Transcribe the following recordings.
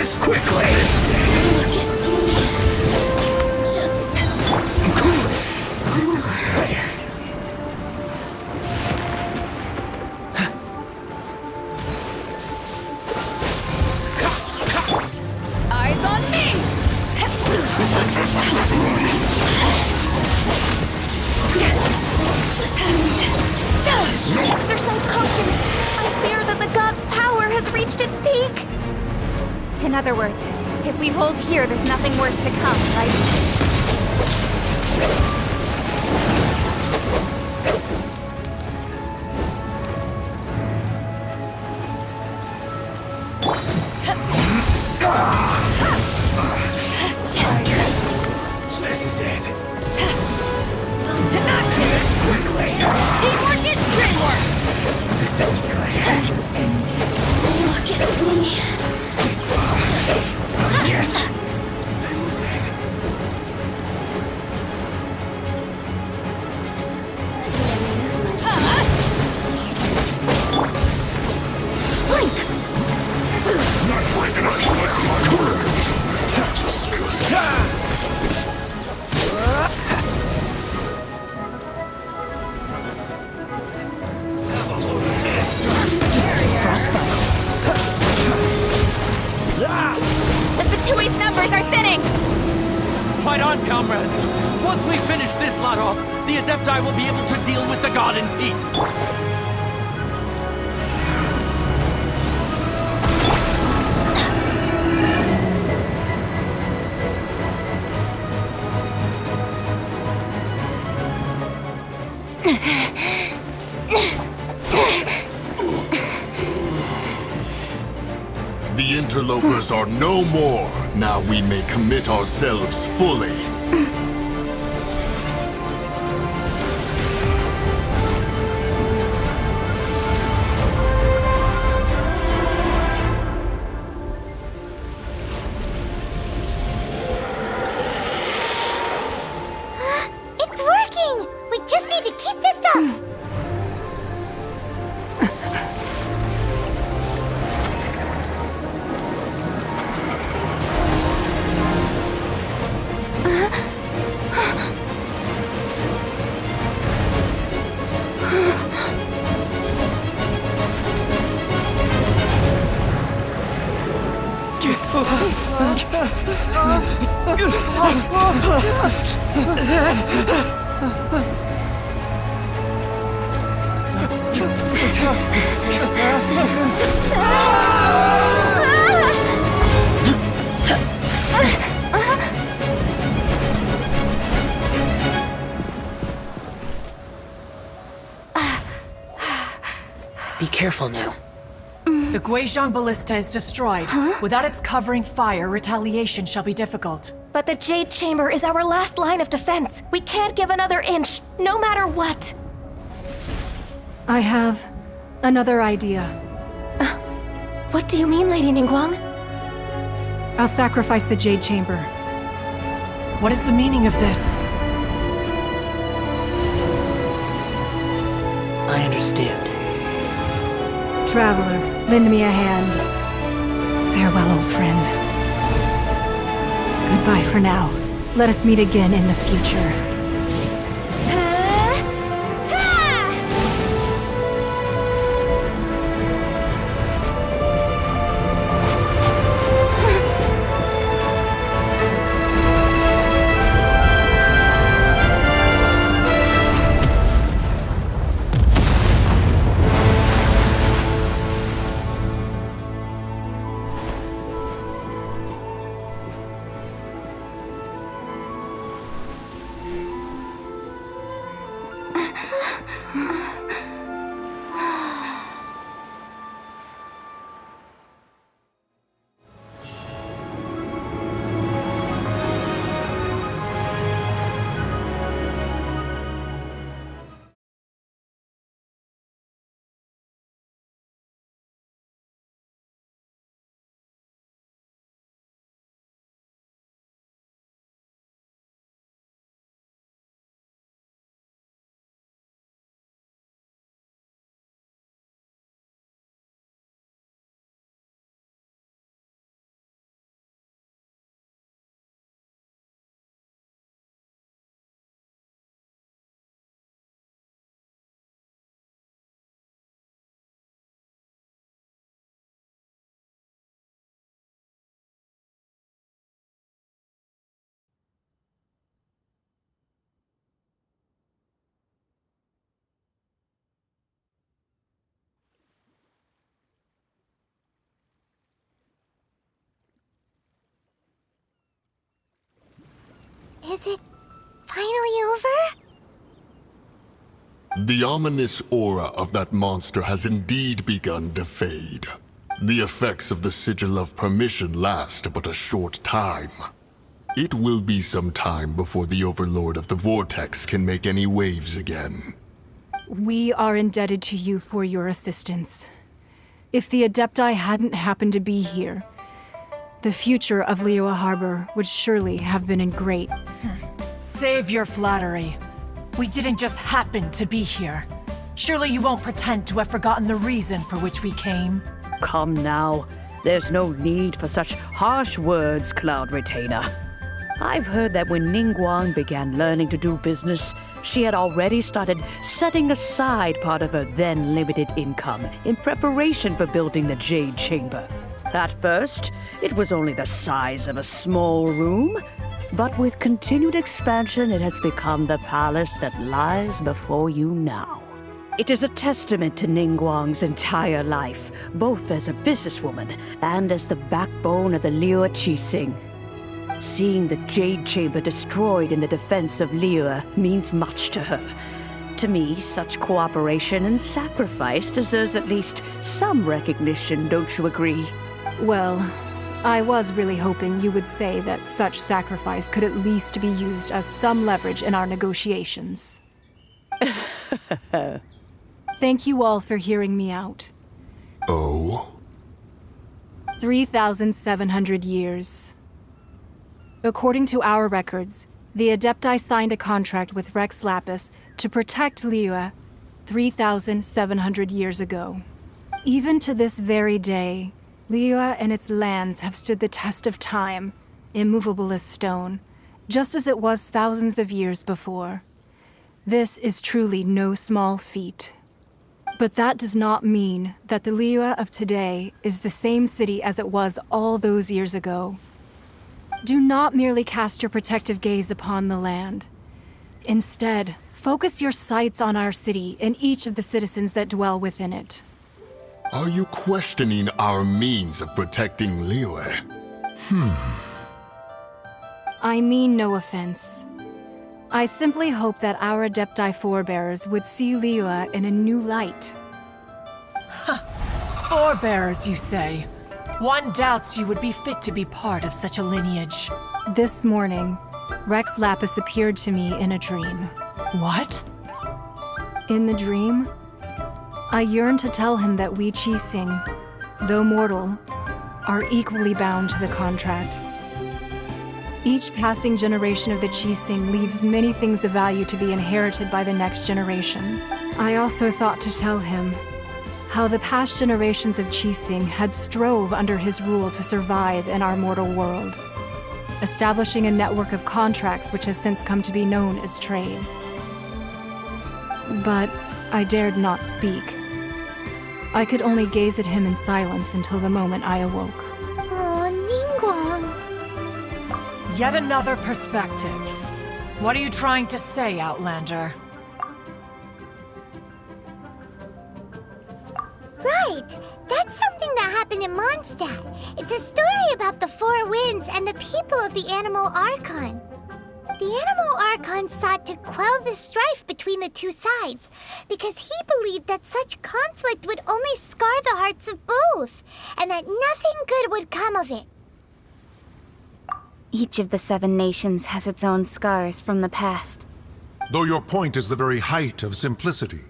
this quickly! This is it! Look at me. Just... Cool it! This isn't good. Eyes on me! Exercise caution! I fear that the god's power has reached its peak! In other words, if we hold here, there's nothing worse to come, right? This is it. To ashes! Quickly! Teamwork is dreamwork! This isn't good. Look at me. Yes. This is it. Blink! Not breaking us like The Batui's numbers are thinning! Fight on, comrades! Once we finish this lot off, the Adepti will be able to deal with the god in peace. The interlopers are no more. Now we may commit ourselves fully. It's working! We just need to keep this up! Be careful now. The Guizhong Ballista is destroyed. Without its covering fire, retaliation shall be difficult. But the Jade Chamber is our last line of defense. We can't give another inch, no matter what. I have another idea. What do you mean, Lady Ningguang? I'll sacrifice the Jade Chamber. What is the meaning of this? I understand. Traveler, lend me a hand. Farewell, old friend. Goodbye for now. Let us meet again in the future. Is it finally over? The ominous aura of that monster has indeed begun to fade. The effects of the Sigil of Permission last but a short time. It will be some time before the Overlord of the Vortex can make any waves again. We are indebted to you for your assistance. If the Adepti hadn't happened to be here, the future of Liyue Harbor would surely have been in great... Save your flattery. We didn't just happen to be here. Surely you won't pretend to have forgotten the reason for which we came. Come now. There's no need for such harsh words, Cloud Retainer. I've heard that when Ningguang began learning to do business, she had already started setting aside part of her then limited income in preparation for building the Jade Chamber. At first, it was only the size of a small room, but with continued expansion, it has become the palace that lies before you now. It is a testament to Ningguang's entire life, both as a businesswoman and as the backbone of the Liyue Qixing. Seeing the Jade Chamber destroyed in the defense of Liyue means much to her. To me, such cooperation and sacrifice deserves at least some recognition, don't you agree? Well, I was really hoping you would say that such sacrifice could at least be used as some leverage in our negotiations. Thank you all for hearing me out. Oh? 3,700 years. According to our records, the Adepti signed a contract with Rex Lapis to protect Liyue 3,700 years ago. Even to this very day, Liyue and its lands have stood the test of time, immovable as stone, just as it was thousands of years before. This is truly no small feat. But that does not mean that the Liyue of today is the same city as it was all those years ago. Do not merely cast your protective gaze upon the land. Instead, focus your sights on our city and each of the citizens that dwell within it. Are you questioning our means of protecting Liyue? I mean no offense. I simply hope that our Adepti forebears would see Liyue in a new light. Forebearers, you say? One doubts you would be fit to be part of such a lineage. This morning, Rex Lapis appeared to me in a dream. What? In the dream, I yearned to tell him that we Qixing, though mortal, are equally bound to the contract. Each passing generation of the Qixing leaves many things of value to be inherited by the next generation. I also thought to tell him how the past generations of Qixing had strove under his rule to survive in our mortal world, establishing a network of contracts which has since come to be known as trade. But I dared not speak. I could only gaze at him in silence until the moment I awoke. Oh, Ningguang. Yet another perspective. What are you trying to say, Outlander? Right! That's something that happened in Mondstadt. It's a story about the Four Winds and the people of the Animal Archon. The Animal Archon sought to quell the strife between the two sides, because he believed that such conflict would only scar the hearts of both, and that nothing good would come of it. Each of the 7 nations has its own scars from the past. Though your point is the very height of simplicity.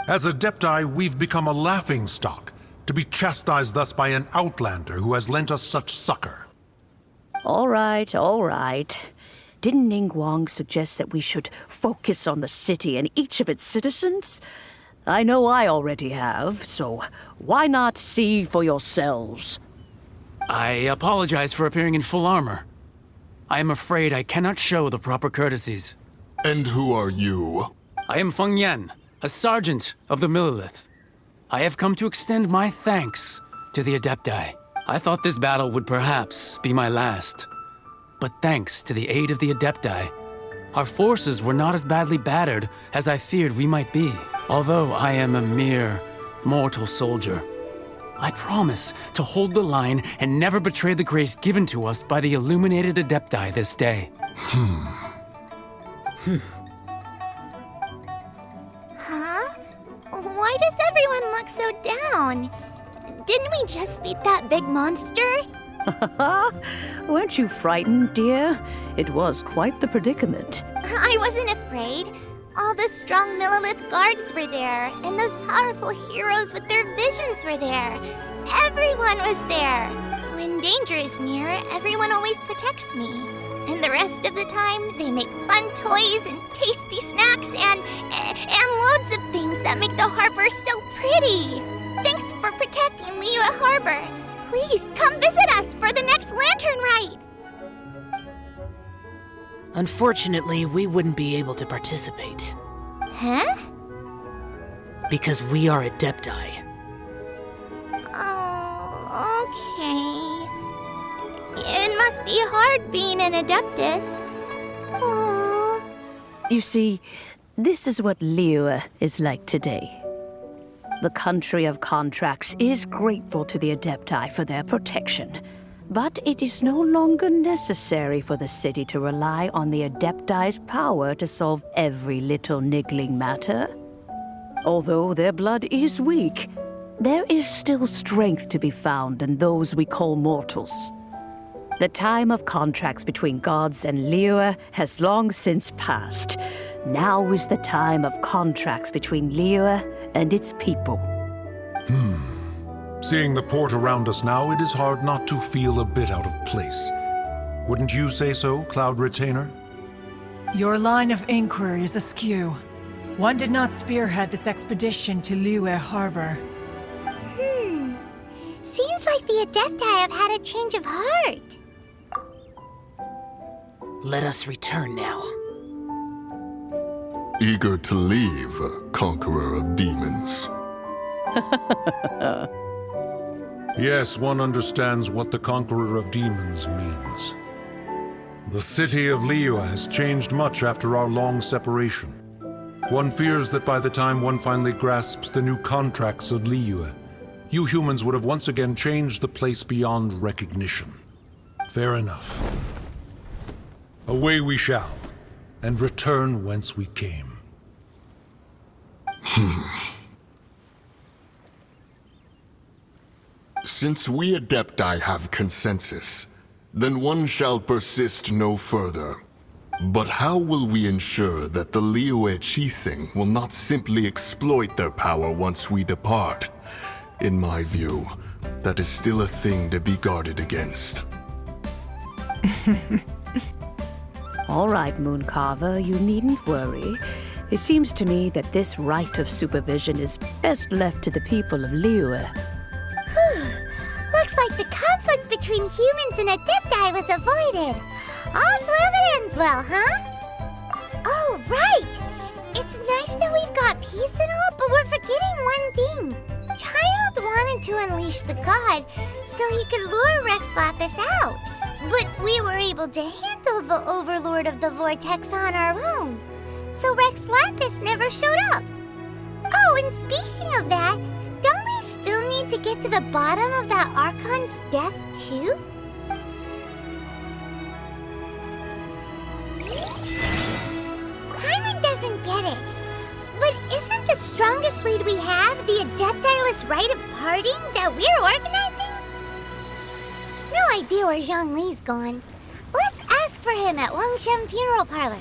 As Adepti, we've become a laughingstock, to be chastised thus by an outlander who has lent us such succor. All right, all right. Didn't Ningguang suggest that we should focus on the city and each of its citizens? I know I already have, so why not see for yourselves? I apologize for appearing in full armor. I am afraid I cannot show the proper courtesies. And who are you? I am Feng Yan, a sergeant of the Millilith. I have come to extend my thanks to the Adepti. I thought this battle would perhaps be my last. But thanks to the aid of the Adepti, our forces were not as badly battered as I feared we might be. Although I am a mere mortal soldier, I promise to hold the line and never betray the grace given to us by the illuminated Adepti this day. Huh? Why does everyone look so down? Didn't we just beat that big monster? Weren't you frightened, dear? It was quite the predicament. I wasn't afraid. All the strong Millilith guards were there, and those powerful heroes with their visions were there. Everyone was there. When danger is near, everyone always protects me. And the rest of the time, they make fun toys and tasty snacks and loads of things that make the harbor so pretty. Thanks for protecting Liyue Harbor. Please come visit us for the next lantern ride. Unfortunately, we wouldn't be able to participate. Huh? Because we are Adepti. Oh, okay. It must be hard being an Adeptus. Aww. You see, this is what Liyue is like today. The country of contracts is grateful to the Adepti for their protection, but it is no longer necessary for the city to rely on the Adepti's power to solve every little niggling matter. Although their blood is weak, there is still strength to be found in those we call mortals. The time of contracts between gods and Liyue has long since passed. Now is the time of contracts between Liyue and its people. Seeing the port around us now, it is hard not to feel a bit out of place. Wouldn't you say so, Cloud Retainer? Your line of inquiry is askew. One did not spearhead this expedition to Liyue Harbor. Seems like the Adepti have had a change of heart. Let us return now. Eager to leave, Conqueror of Demons. Yes, one understands what the Conqueror of Demons means. The city of Liyue has changed much after our long separation. One fears that by the time one finally grasps the new contracts of Liyue, you humans would have once again changed the place beyond recognition. Fair enough. Away we shall, and return whence we came. Since we Adepti have consensus, then one shall persist no further. But how will we ensure that the Liyue Qixing will not simply exploit their power once we depart? In my view, that is still a thing to be guarded against. All right, Mooncarver, you needn't worry. It seems to me that this right of supervision is best left to the people of Liyue. Looks like the conflict between humans and Adepti was avoided. All's well that ends well, huh? Oh, right! It's nice that we've got peace and all, but we're forgetting one thing. Child wanted to unleash the god so he could lure Rex Lapis out. But we were able to handle the Overlord of the Vortex on our own. So Rex Lapis never showed up. Oh, and speaking of that, don't we still need to get to the bottom of that Archon's death, too? Hyman doesn't get it. But isn't the strongest lead we have the Adepti-less rite of parting that we're organizing? No idea where Zhang Li's gone. Let's ask for him at Wangshen Funeral Parlor.